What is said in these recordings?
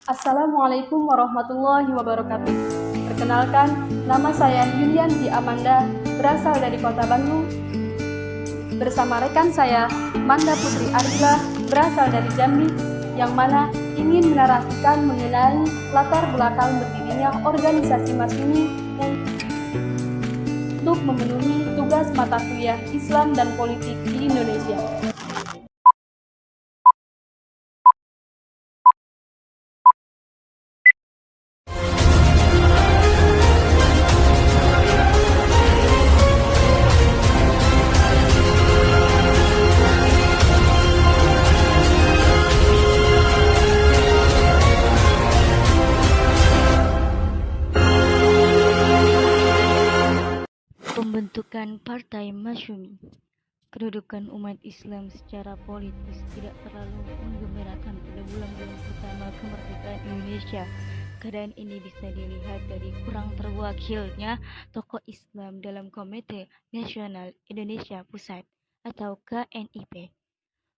Assalamualaikum warahmatullahi wabarakatuh. Perkenalkan, nama saya Yulianti Amanda, berasal dari Kota Bandung. Bersama rekan saya, Manda Putri Ardila, berasal dari Jambi, yang mana ingin menarasikan mengenai latar belakang berdirinya organisasi Masyumi untuk memenuhi tugas mata kuliah Islam dan Politik di Indonesia. Pembentukan Partai Masyumi. Kedudukan umat Islam secara politis tidak terlalu menggembirakan pada bulan-bulan pertama kemerdekaan Indonesia. Keadaan ini bisa dilihat dari kurang terwakilnya tokoh Islam dalam Komite Nasional Indonesia Pusat atau KNIP.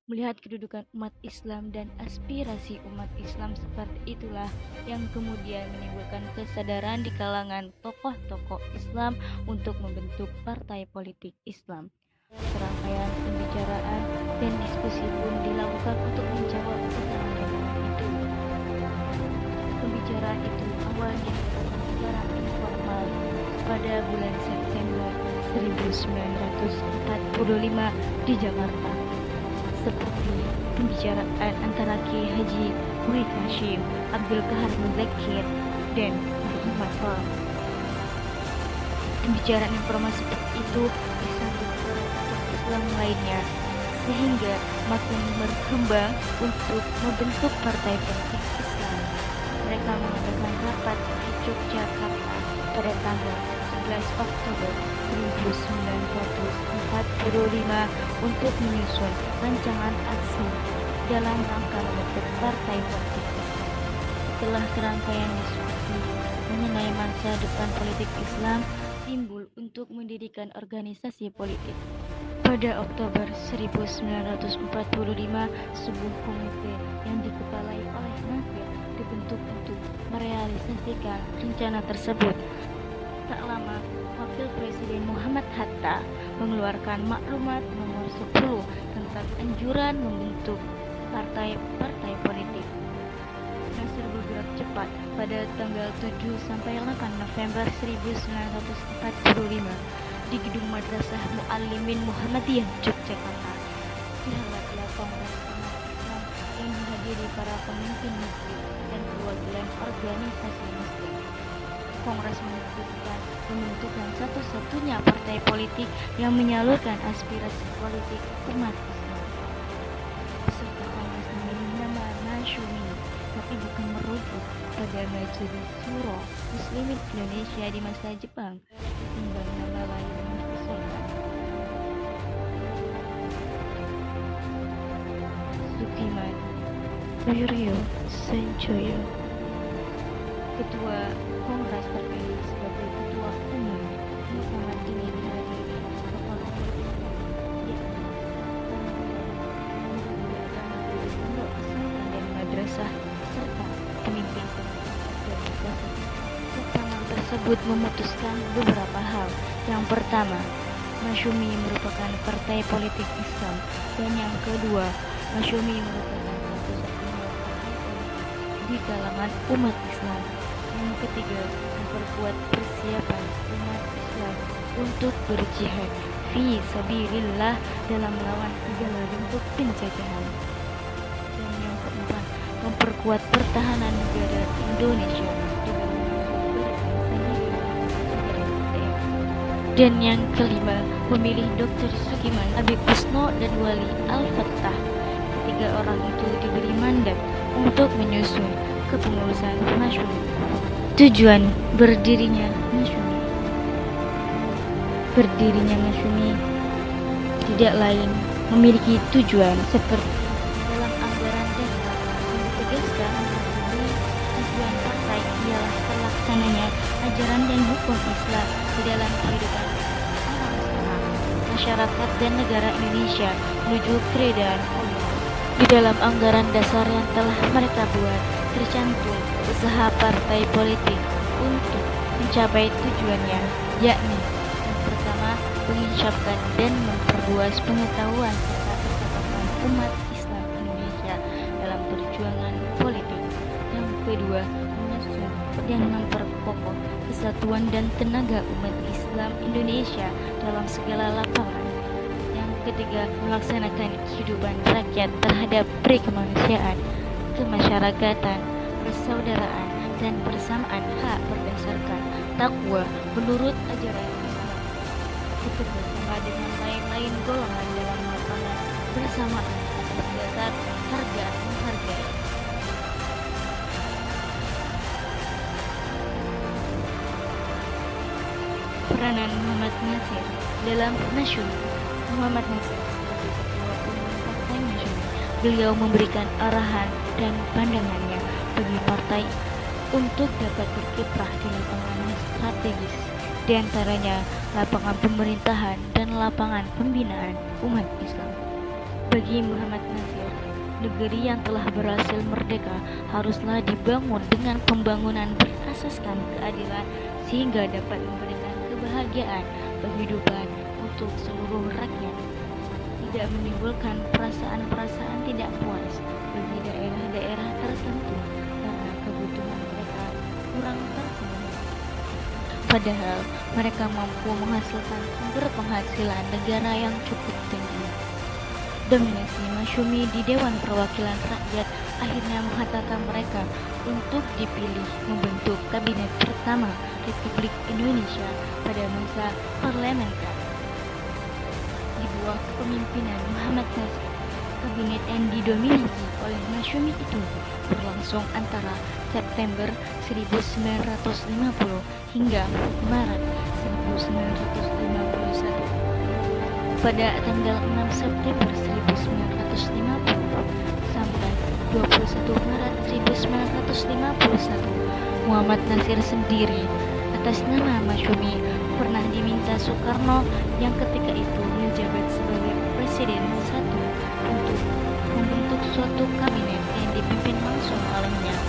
Melihat kedudukan umat Islam dan aspirasi umat Islam seperti itulah yang kemudian menimbulkan kesadaran di kalangan tokoh-tokoh Islam untuk membentuk partai politik Islam. Serangkaian pembicaraan dan diskusi pun dilakukan untuk menjawab pertanyaan itu. Pembicaraan itu awalnya secara informal pada bulan September 1945 di Jakarta, seperti pembicaraan antara Kiai Haji Muhyiddin Hasyim, Abdul Qahar Muzakir, dan Muhammad Fahd. Pembicaraan informal seperti itu disambut oleh tokoh Islam lainnya, sehingga makin berkembang untuk membentuk partai politik Islam. Mereka mengadakan rapat di Yogyakarta pada tanggal 11 Oktober 1945 untuk menyusun rancangan aksi dalam rangka membentuk partai politik Islam. Setelah serangkaian diskusi mengenai masa depan politik Islam timbul untuk mendirikan organisasi politik. Pada Oktober 1945, sebuah komite yang dikepalai oleh Nasir dibentuk untuk merealisasikan rencana tersebut. Tak lama, Wakil Presiden Muhammad Hatta mengeluarkan maklumat nomor 10 tentang anjuran membentuk partai-partai politik. Nasir bergerak cepat pada tanggal 7 sampai 8 November 1945 di Gedung Madrasah Muallimin Muhammadiyah Yogyakarta. Dihelatlah Kongres Umat Islam yang dihadiri para pemimpin muslim dan perwakilan organisasi muslim. Kongres memutuskan pembentukan satu-satunya partai politik yang menyalurkan aspirasi politik umat Islam. Peserta Kongres memilih nama Masyumi, tapi bukan merujuk pada Majelis Syuro Muslimin Indonesia di masa Jepang, ketimbang nama lain yang diusulkan. Sukiman Wiryo Sanjoyo, Ketua Kongres terpilih sebagai Ketua Umum. Muktamar ini dihadiri tokoh-tokoh Islam, yakni dari pondok pesantren dan madrasah serta pemimpin organisasi Islam. Muktamar tersebut memutuskan beberapa hal. Yang pertama, Masyumi merupakan partai politik Islam, dan yang kedua, Masyumi merupakan satu-satunya partai politik di kalangan umat Islam. Yang ketiga, memperkuat persiapan umat Islam untuk berjihad fi sabilillah dalam melawan segala bentuk penjajahan. Dan yang keempat, memperkuat pertahanan negara Indonesia dengan dan yang kelima, memilih Dr. Sukiman, Habib Kusno, dan Wali Al-Fattah. Ketiga orang itu diberi mandat untuk menyusun kepengurusan Masyumi. Tujuan berdirinya Masyumi tidak lain memiliki tujuan seperti dalam anggaran dasar yang ditegaskan bahwa tujuan partai ialah terlaksananya ajaran dan hukum Islam di dalam kehidupan orang-orang, masyarakat dan negara Indonesia menuju keredaan Allah. Di dalam anggaran dasar yang telah mereka buat, tercantum usaha partai politik untuk mencapai tujuannya, yakni yang pertama, menginsafkan dan memperluas pengetahuan serta percakapan umat Islam Indonesia dalam perjuangan politik. Yang kedua, menyusun dan memperkokoh kesatuan dan tenaga umat Islam Indonesia dalam segala lapangan. Yang ketiga, melaksanakan kehidupan rakyat terhadap berkemanusiaan, kemasyarakatan, persaudaraan, dan persamaan hak berdasarkan takwa menurut ajaran Islam. Bekerjasama dengan lain-lain golongan dalam lapangan bersamaan atas dasar harga menghargai. Peranan Muhammad Nasir dalam Masyumi. Muhammad Nasir sebagai ketua umum Partai Masyumi, beliau memberikan arahan dan pandangannya bagi partai untuk dapat berkiprah di lapangan strategis, di antaranya lapangan pemerintahan dan lapangan pembinaan umat Islam. Bagi Muhammad Nasir, negeri yang telah berhasil merdeka haruslah dibangun dengan pembangunan berasaskan keadilan sehingga dapat memberikan kebahagiaan penghidupan untuk seluruh rakyat, tidak menimbulkan perasaan-perasaan tidak puas bagi daerah-daerah tertentu karena kebutuhan mereka kurang terpenuhi. Padahal mereka mampu menghasilkan sumber penghasilan negara yang cukup tinggi. Dominasi Masyumi di Dewan Perwakilan Rakyat akhirnya menghantarkan mereka untuk dipilih membentuk kabinet pertama Republik Indonesia pada masa parlementer. Di bawah kepemimpinan Muhammad Nasir, kabinet yang didominasi oleh Masyumi itu berlangsung antara September 1950 hingga Maret 1951. Pada tanggal 6 September 1950 sampai 21 Maret 1951, Muhammad Nasir sendiri atas nama Masyumi pernah diminta Soekarno yang ketika itu menjabat sebagai Presiden I untuk membentuk suatu kabinet yang dipimpin langsung olehnya.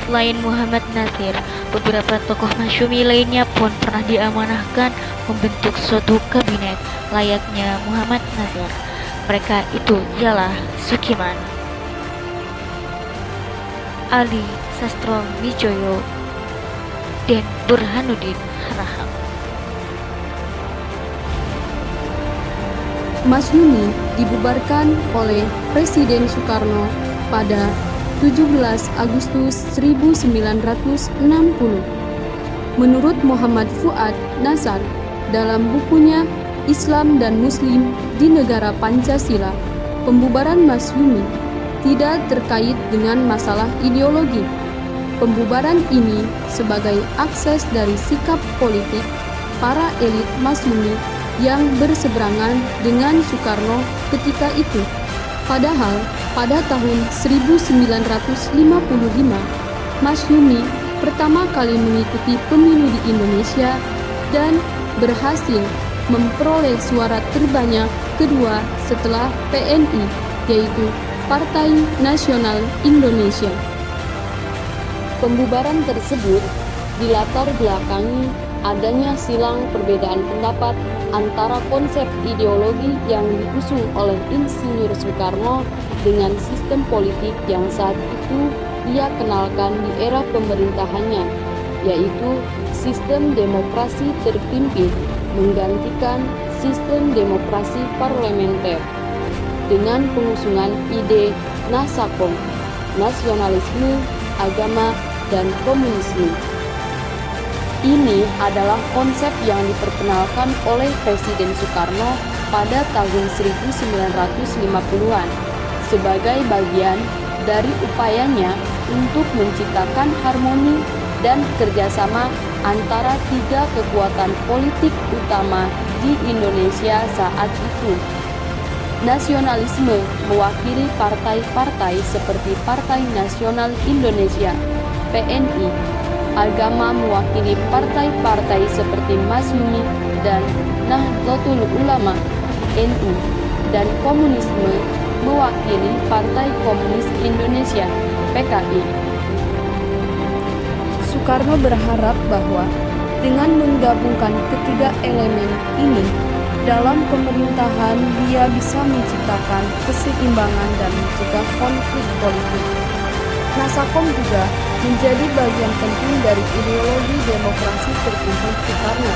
Selain Muhammad Nasir, beberapa tokoh Masyumi lainnya pun pernah diamanahkan membentuk suatu kabinet layaknya Muhammad Nasir. Mereka itu ialah Sukiman, Ali Sastrowijoyo, dan Burhanuddin Harahap. Masyumi dibubarkan oleh Presiden Soekarno pada 17 Agustus 1960. Menurut Muhammad Fuad Nassar dalam bukunya Islam dan Muslim di Negara Pancasila, pembubaran Masyumi tidak terkait dengan masalah ideologi. Pembubaran ini sebagai akses dari sikap politik para elit Masyumi yang berseberangan dengan Soekarno ketika itu. Padahal pada tahun 1955, Masyumi pertama kali mengikuti pemilu di Indonesia dan berhasil memperoleh suara terbanyak kedua setelah PNI, yaitu Partai Nasional Indonesia. Pembubaran tersebut dilatar belakangi adanya silang perbedaan pendapat antara konsep ideologi yang diusung oleh Insinyur Soekarno dengan sistem politik yang saat itu ia kenalkan di era pemerintahannya, yaitu sistem demokrasi terpimpin menggantikan sistem demokrasi parlementer dengan pengusungan ide Nasakom, nasionalisme, agama, dan komunisme. Ini adalah konsep yang diperkenalkan oleh Presiden Soekarno pada tahun 1950-an sebagai bagian dari upayanya untuk menciptakan harmoni dan kerjasama antara tiga kekuatan politik utama di Indonesia saat itu. Nasionalisme mewakili partai-partai seperti Partai Nasional Indonesia (PNI), agama mewakili partai-partai seperti Masyumi dan Nahdlatul Ulama (NU), dan komunisme mewakili Partai Komunis Indonesia (PKI). Soekarno berharap bahwa dengan menggabungkan ketiga elemen ini dalam pemerintahan, dia bisa menciptakan keseimbangan dan mencegah konflik politik. Nasakom juga menjadi bagian penting dari ideologi demokrasi terpimpin Soekarno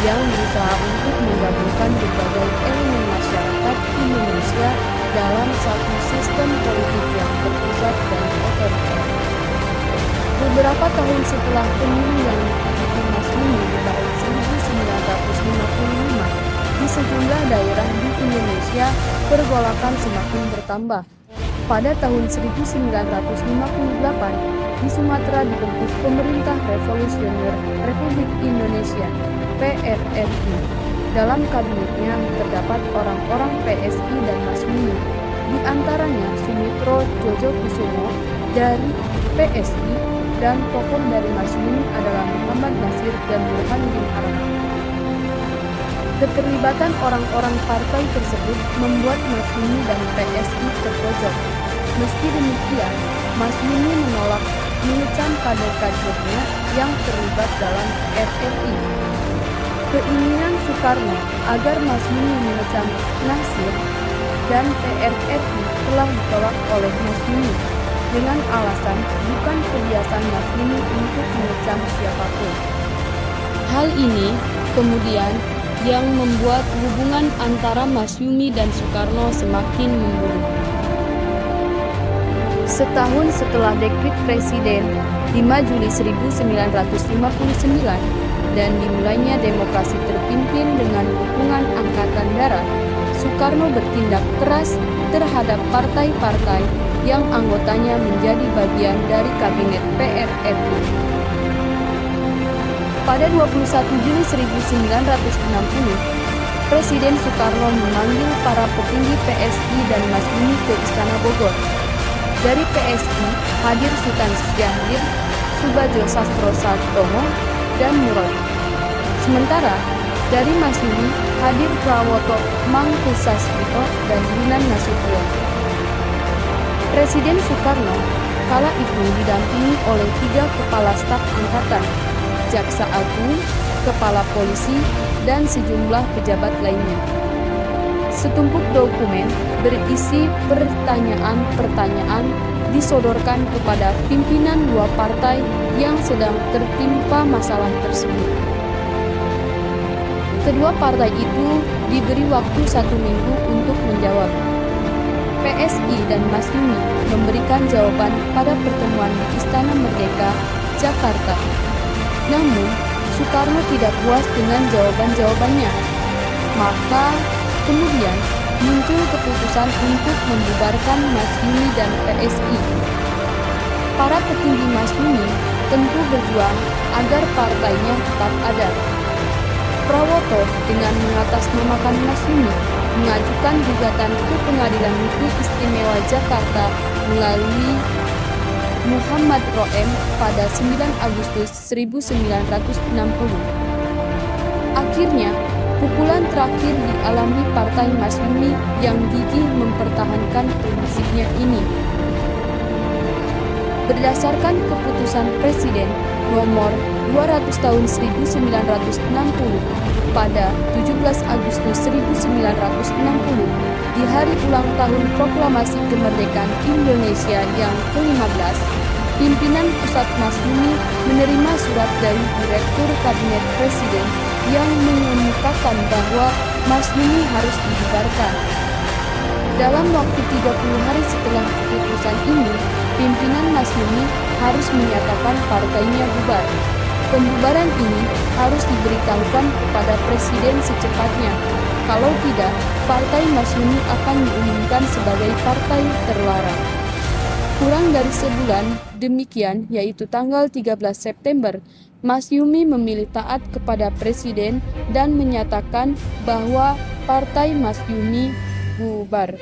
yang berusaha untuk menggabungkan berbagai elemen masyarakat Indonesia dalam satu sistem politik yang terpusat dan otoriter. Beberapa tahun setelah pemilu yang dipimpin Masyumi di tahun 1955, di sejumlah daerah di Indonesia pergolakan semakin bertambah. Pada tahun 1958, di Sumatera dibentuk Pemerintah Revolusioner Republik Indonesia (PRRI). Dalam kabinetnya terdapat orang-orang PSI dan Masyumi, di antaranya Sumitro Djodjokusumo dari PSI dan tokoh dari Masyumi adalah Muhammad Nasir dan Burhanuddin Arab. Keterlibatan orang-orang partai tersebut membuat Masyumi dan PSI terpojok. Meski demikian, Masyumi menolak mengecam kader-kadernya yang terlibat dalam RRI. Keinginan Soekarno agar Masyumi mengecam Nasir dan PRRI telah ditolak oleh Masyumi dengan alasan bukan kebiasaan Masyumi untuk mengecam siapapun. Hal ini kemudian yang membuat hubungan antara Masyumi dan Soekarno semakin memburuk. Setahun setelah dekret Presiden 5 Juli 1959 dan dimulainya demokrasi terpimpin dengan dukungan Angkatan Darat, Soekarno bertindak keras terhadap partai-partai yang anggotanya menjadi bagian dari kabinet PRRI. Pada 21 Juli 1960, Presiden Soekarno memanggil para petinggi PSI dan Masyumi ke Istana Bogor. Dari PSI hadir Sultan Syahrir, Subadjo Sastro Sartomo, dan Murad. Sementara dari Masyumi hadir Prawoto Mangkusasmito dan Dinan Nasution. Presiden Soekarno kala itu didampingi oleh 3 kepala staf angkatan, Jaksa Agung, Kepala Polisi, dan sejumlah pejabat lainnya. Setumpuk dokumen berisi pertanyaan-pertanyaan disodorkan kepada pimpinan 2 partai yang sedang tertimpa masalah tersebut. Kedua partai itu diberi waktu 1 minggu untuk menjawab. PSI dan Masyumi memberikan jawaban pada pertemuan di Istana Merdeka, Jakarta. Namun, Soekarno tidak puas dengan jawaban-jawabannya. Maka, kemudian muncul keputusan untuk membubarkan Masyumi dan PSI. Para petinggi Masyumi tentu berjuang agar partainya tetap ada. Prawoto dengan mengatasnamakan Masyumi mengajukan gugatan ke Pengadilan Negeri Istimewa Jakarta melalui Muhammad Roem pada 9 Agustus 1960. Akhirnya, pukulan terakhir dialami Partai Masyumi yang gigih mempertahankan prinsipnya ini. Berdasarkan keputusan Presiden nomor 200 tahun 1960 pada 17 Agustus 1960 di hari ulang tahun Proklamasi Kemerdekaan Indonesia yang ke-15, pimpinan Pusat Masyumi menerima surat dari Direktur Kabinet Presiden yang mengemukakan bahwa Masyumi harus dibubarkan. Dalam waktu 30 hari setelah keputusan ini, pimpinan Masyumi harus menyatakan partainya bubar. Pembubaran ini harus diberitahukan kepada Presiden secepatnya. Kalau tidak, Partai Masyumi akan diumumkan sebagai partai terlarang. Kurang dari sebulan, demikian yaitu tanggal 13 September, Masyumi memilih taat kepada Presiden dan menyatakan bahwa Partai Masyumi bubar.